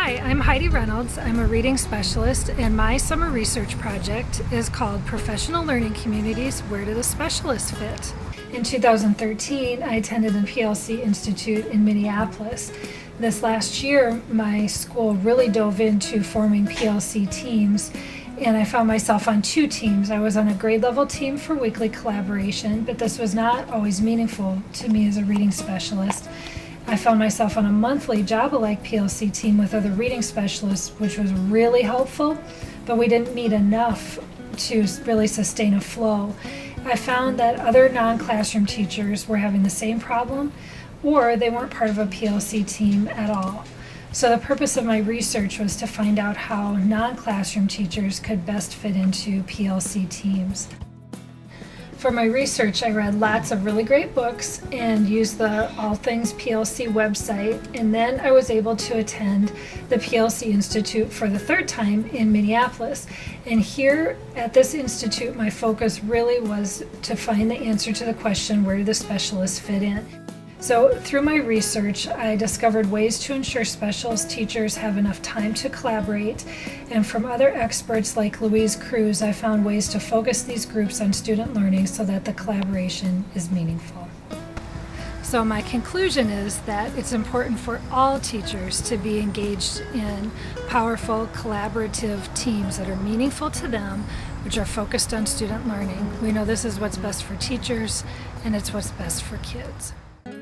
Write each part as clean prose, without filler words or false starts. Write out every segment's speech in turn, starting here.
Hi, I'm Heidi Reynolds. I'm a reading specialist, and my summer research project is called Professional Learning Communities, Where Do the Specialists Fit? In 2013, I attended the PLC Institute in Minneapolis. This last year, my school really dove into forming PLC teams, and I found myself on two teams. I was on a grade level team for weekly collaboration, but this was not always meaningful to me as a reading specialist. I found myself on a monthly job-alike PLC team with other reading specialists, which was really helpful, but we didn't meet enough to really sustain a flow. I found that other non-classroom teachers were having the same problem, or they weren't part of a PLC team at all. So the purpose of my research was to find out how non-classroom teachers could best fit into PLC teams. For my research, I read lots of really great books and used the All Things PLC website, and then I was able to attend the PLC Institute for the third time in Minneapolis. And here at this institute, my focus really was to find the answer to the question, where do the specialists fit in? So through my research, I discovered ways to ensure specialist teachers have enough time to collaborate, and from other experts like Louise Cruz, I found ways to focus these groups on student learning so that the collaboration is meaningful. So my conclusion is that it's important for all teachers to be engaged in powerful, collaborative teams that are meaningful to them, which are focused on student learning. We know this is what's best for teachers, and it's what's best for kids.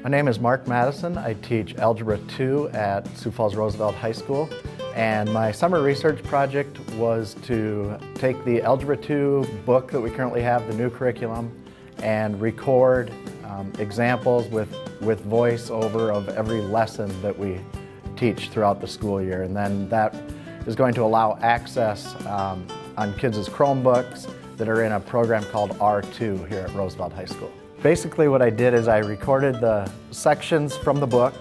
My name is Mark Madison. I teach Algebra 2 at Sioux Falls Roosevelt High School, and my summer research project was to take the Algebra 2 book that we currently have, the new curriculum, and record examples with voiceover of every lesson that we teach throughout the school year. And then that is going to allow access on kids' Chromebooks that are in a program called R2 here at Roosevelt High School. Basically what I did is I recorded the sections from the book,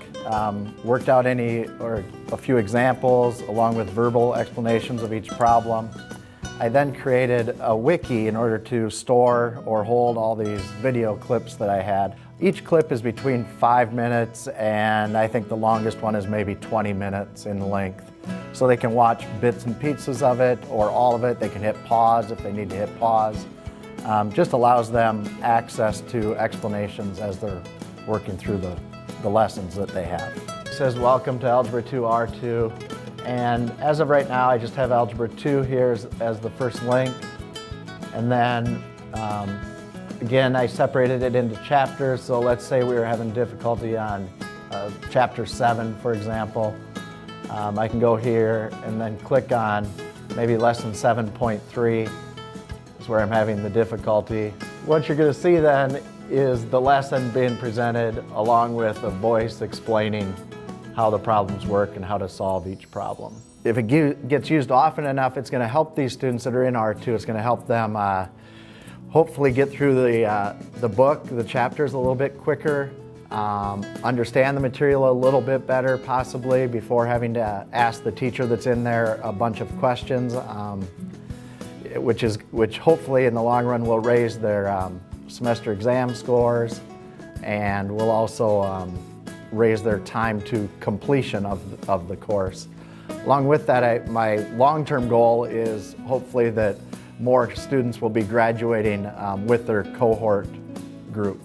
worked out a few examples along with verbal explanations of each problem. I then created a wiki in order to store or hold all these video clips that I had. Each clip is between 5 minutes, and I think the longest one is maybe 20 minutes in length. So they can watch bits and pieces of it or all of it. They can hit pause if they need to hit pause. Just allows them access to explanations as they're working through the lessons that they have. It says, welcome to Algebra 2 R2. And as of right now, I just have Algebra 2 here as the first link. And then, again, I separated it into chapters. So let's say we were having difficulty on chapter 7, for example. I can go here and then click on maybe lesson 7.3. Where I'm having the difficulty. What you're going to see then is the lesson being presented along with a voice explaining how the problems work and how to solve each problem. If it gets used often enough, it's going to help these students that are in R2. It's going to help them hopefully get through the book, the chapters a little bit quicker, understand the material a little bit better possibly before having to ask the teacher that's in there a bunch of questions. Which hopefully in the long run will raise their semester exam scores, and will also raise their time to completion of the course. Along with that, my long-term goal is hopefully that more students will be graduating with their cohort group.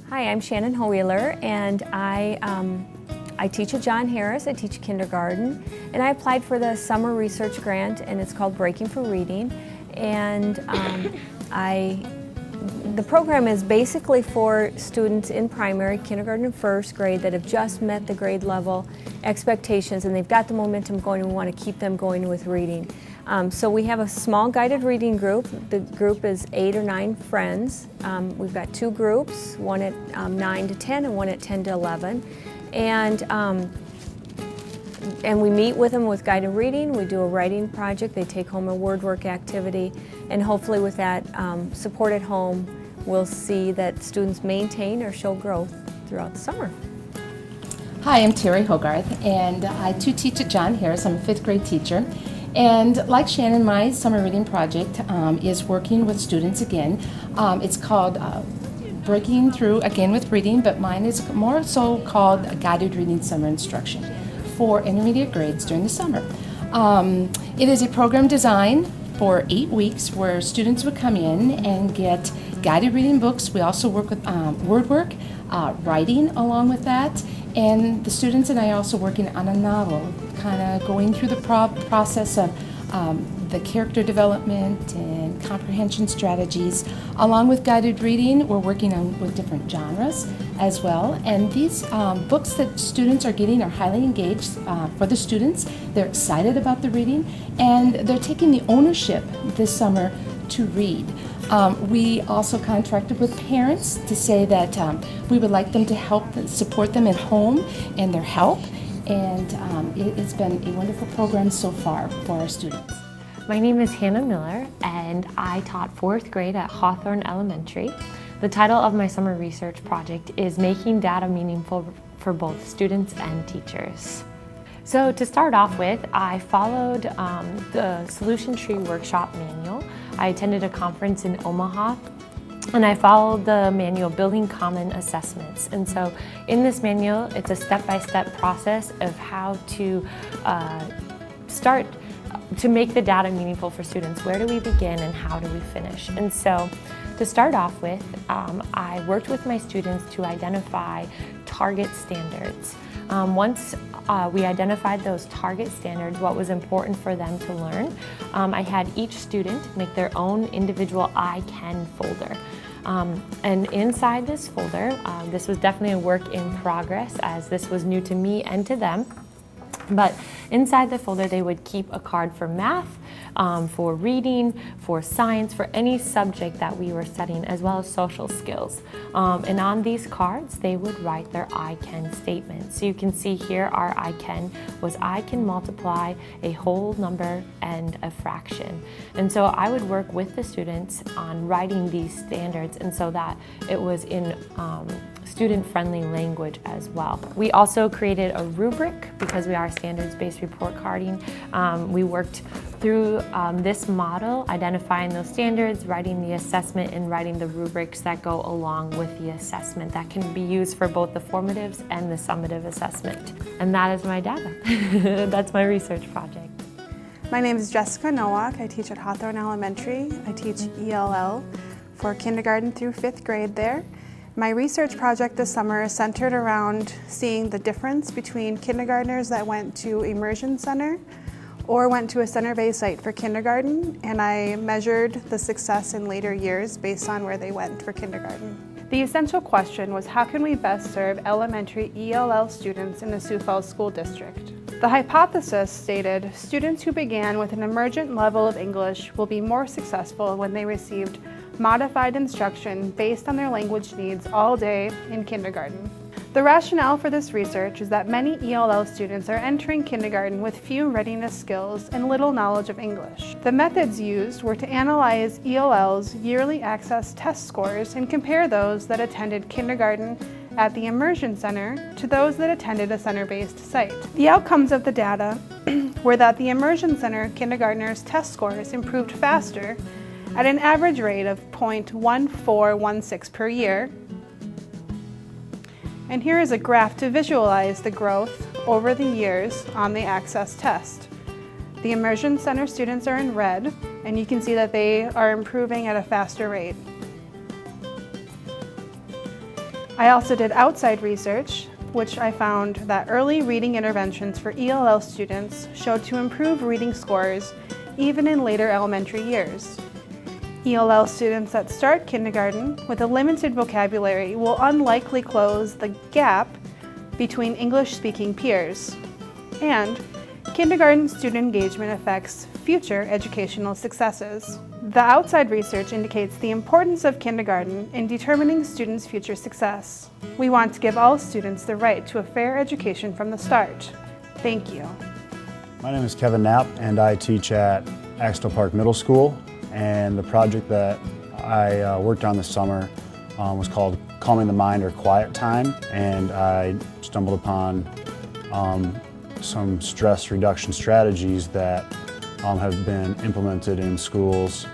Hi, I'm Shannon Ha Wheeler, and I teach at John Harris. I teach kindergarten, and I applied for the summer research grant, and it's called Breaking for Reading. And the program is basically for students in primary, kindergarten, and first grade that have just met the grade level expectations, and they've got the momentum going, and we want to keep them going with reading. So we have a small guided reading group. The group is 8 or 9 friends. We've got 2 groups, one at 9 to 10 and one at 10 to 11. And we meet with them with guided reading. We do a writing project. They take home a word work activity. And hopefully with that support at home, we'll see that students maintain or show growth throughout the summer. Hi, I'm Terry Hogarth, and I too teach at John Harris. I'm a 5th grade teacher. And like Shannon, my summer reading project is working with students again. It's called Breaking Through Again with Reading, but mine is more so called a Guided Reading Summer Instruction. for intermediate grades during the summer. It is a program designed for 8 weeks where students would come in and get guided reading books. We also work with word work, writing along with that, and the students and I are also working on a novel, kind of going through the process of the character development and comprehension strategies. Along with guided reading, we're working on with different genres as well. And these books that students are getting are highly engaged for the students. They're excited about the reading, and they're taking the ownership this summer to read. We also contracted with parents to say that we would like them to help support them at home and their help. And it's been a wonderful program so far for our students. My name is Hannah Miller, and I taught 4th grade at Hawthorne Elementary. The title of my summer research project is Making Data Meaningful for Both Students and Teachers. So to start off with, I followed the Solution Tree Workshop manual. I attended a conference in Omaha, and I followed the manual Building Common Assessments. And so in this manual, it's a step-by-step process of how to start to make the data meaningful for students. Where do we begin and how do we finish? And so to start off with, I worked with my students to identify target standards. Once we identified those target standards, what was important for them to learn, I had each student make their own individual I Can folder. And inside this folder, this was definitely a work in progress as this was new to me and to them. But inside the folder, they would keep a card for math, for reading, for science, for any subject that we were studying, as well as social skills. And on these cards, they would write their I can statement. So you can see here our I can was I can multiply a whole number and a fraction. And so I would work with the students on writing these standards, and so that it was in student-friendly language as well. We also created a rubric because we are standards-based report carding. We worked through this model, identifying those standards, writing the assessment, and writing the rubrics that go along with the assessment that can be used for both the formatives and the summative assessment. And that is my data. That's my research project. My name is Jessica Nowak. I teach at Hawthorne Elementary. I teach ELL for kindergarten through 5th grade there. My research project this summer is centered around seeing the difference between kindergartners that went to Immersion Center or went to a center-based site for kindergarten, and I measured the success in later years based on where they went for kindergarten. The essential question was, how can we best serve elementary ELL students in the Sioux Falls School District? The hypothesis stated students who began with an emergent level of English will be more successful when they received modified instruction based on their language needs all day in kindergarten. The rationale for this research is that many ELL students are entering kindergarten with few readiness skills and little knowledge of English. The methods used were to analyze ELL's yearly access test scores and compare those that attended kindergarten at the Immersion Center to those that attended a center-based site. The outcomes of the data were that the Immersion Center kindergartners' test scores improved faster at an average rate of 0.1416 per year. And here is a graph to visualize the growth over the years on the access test. The Immersion Center students are in red, and you can see that they are improving at a faster rate. I also did outside research, which I found that early reading interventions for ELL students showed to improve reading scores even in later elementary years. ELL students that start kindergarten with a limited vocabulary will unlikely close the gap between English-speaking peers. And kindergarten student engagement affects future educational successes. The outside research indicates the importance of kindergarten in determining students' future success. We want to give all students the right to a fair education from the start. Thank you. My name is Kevin Knopp, and I teach at Axtell Park Middle School. And the project that I worked on this summer was called Calming the Mind or Quiet Time. And I stumbled upon some stress reduction strategies that have been implemented in schools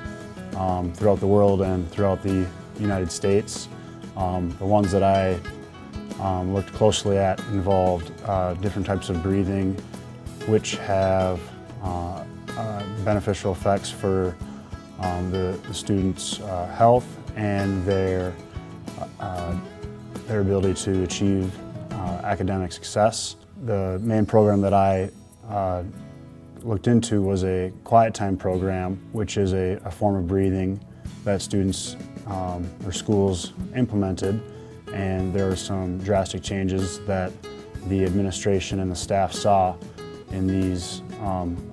throughout the world and throughout the United States. The ones that I looked closely at involved different types of breathing which have beneficial effects for the students' health and their ability to achieve academic success. The main program that I looked into was a quiet time program, which is a form of breathing that students or schools implemented, and there were some drastic changes that the administration and the staff saw in these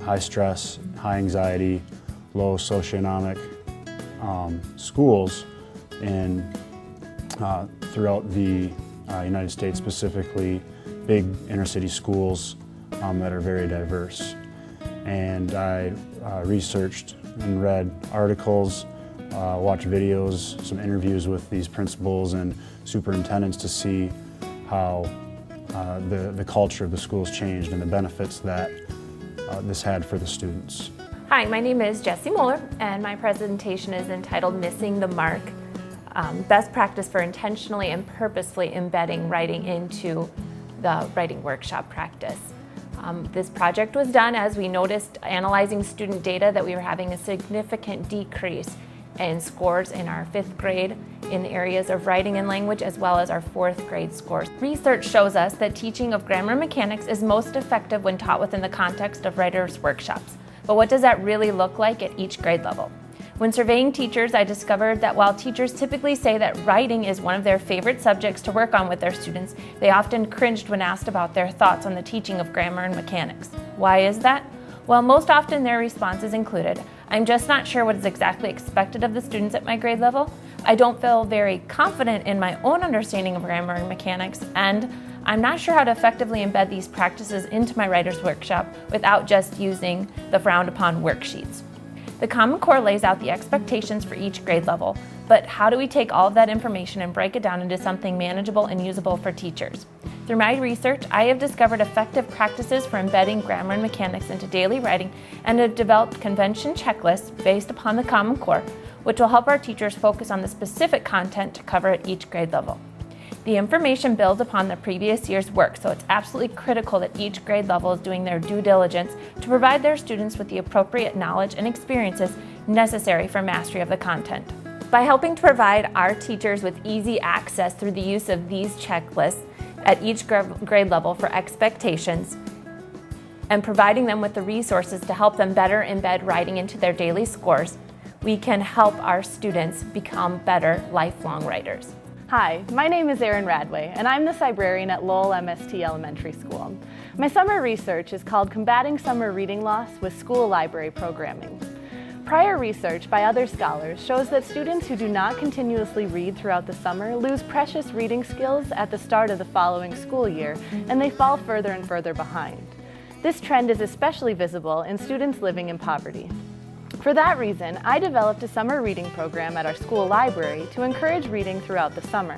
high stress, high anxiety, low socioeconomic schools throughout the United States, specifically big inner city schools that are very diverse. And I researched and read articles, watched videos, some interviews with these principals and superintendents to see how the culture of the schools changed and the benefits that this had for the students. Hi, my name is Jessie Moeller, and my presentation is entitled Missing the Mark, Best Practice for Intentionally and Purposefully Embedding Writing into the Writing Workshop Practice. This project was done as we noticed, analyzing student data, that we were having a significant decrease in scores in our 5th grade in areas of writing and language, as well as our 4th grade scores. Research shows us that teaching of grammar mechanics is most effective when taught within the context of writers' workshops. But what does that really look like at each grade level? When surveying teachers, I discovered that while teachers typically say that writing is one of their favorite subjects to work on with their students, they often cringed when asked about their thoughts on the teaching of grammar and mechanics. Why is that? Well, most often their responses included, "I'm just not sure what is exactly expected of the students at my grade level. I don't feel very confident in my own understanding of grammar and mechanics, and I'm not sure how to effectively embed these practices into my writer's workshop without just using the frowned upon worksheets." The Common Core lays out the expectations for each grade level, but how do we take all of that information and break it down into something manageable and usable for teachers? Through my research, I have discovered effective practices for embedding grammar and mechanics into daily writing and have developed convention checklists based upon the Common Core, which will help our teachers focus on the specific content to cover at each grade level. The information builds upon the previous year's work, so it's absolutely critical that each grade level is doing their due diligence to provide their students with the appropriate knowledge and experiences necessary for mastery of the content. By helping to provide our teachers with easy access through the use of these checklists at each grade level for expectations, and providing them with the resources to help them better embed writing into their daily scores, we can help our students become better lifelong writers. Hi, my name is Erin Radway, and I'm the librarian at Lowell MST Elementary School. My summer research is called Combating Summer Reading Loss with School Library Programming. Prior research by other scholars shows that students who do not continuously read throughout the summer lose precious reading skills at the start of the following school year, and they fall further and further behind. This trend is especially visible in students living in poverty. For that reason, I developed a summer reading program at our school library to encourage reading throughout the summer.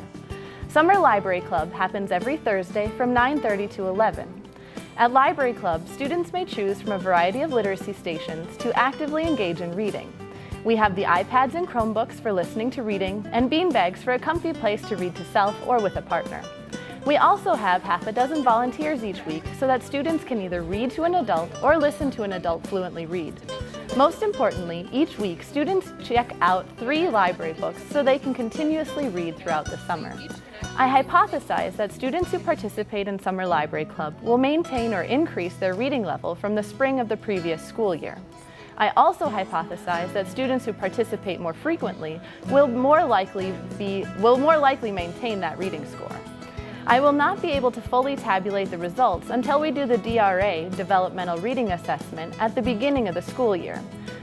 Summer Library Club happens every Thursday from 9:30 to 11. At Library Club, students may choose from a variety of literacy stations to actively engage in reading. We have the iPads and Chromebooks for listening to reading, and beanbags for a comfy place to read to self or with a partner. We also have half a dozen volunteers each week so that students can either read to an adult or listen to an adult fluently read. Most importantly, each week students check out 3 library books so they can continuously read throughout the summer. I hypothesize that students who participate in Summer Library Club will maintain or increase their reading level from the spring of the previous school year. I also hypothesize that students who participate more frequently will more likely maintain that reading score. I will not be able to fully tabulate the results until we do the DRA, Developmental Reading Assessment, at the beginning of the school year.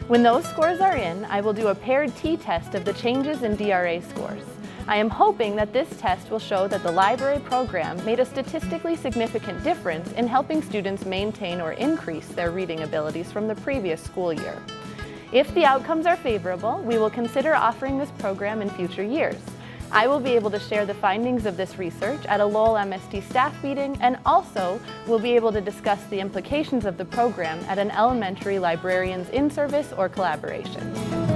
When those scores are in, I will do a paired t-test of the changes in DRA scores. I am hoping that this test will show that the library program made a statistically significant difference in helping students maintain or increase their reading abilities from the previous school year. If the outcomes are favorable, we will consider offering this program in future years. I will be able to share the findings of this research at a Lowell MST staff meeting, and also will be able to discuss the implications of the program at an elementary librarian's in-service or collaboration.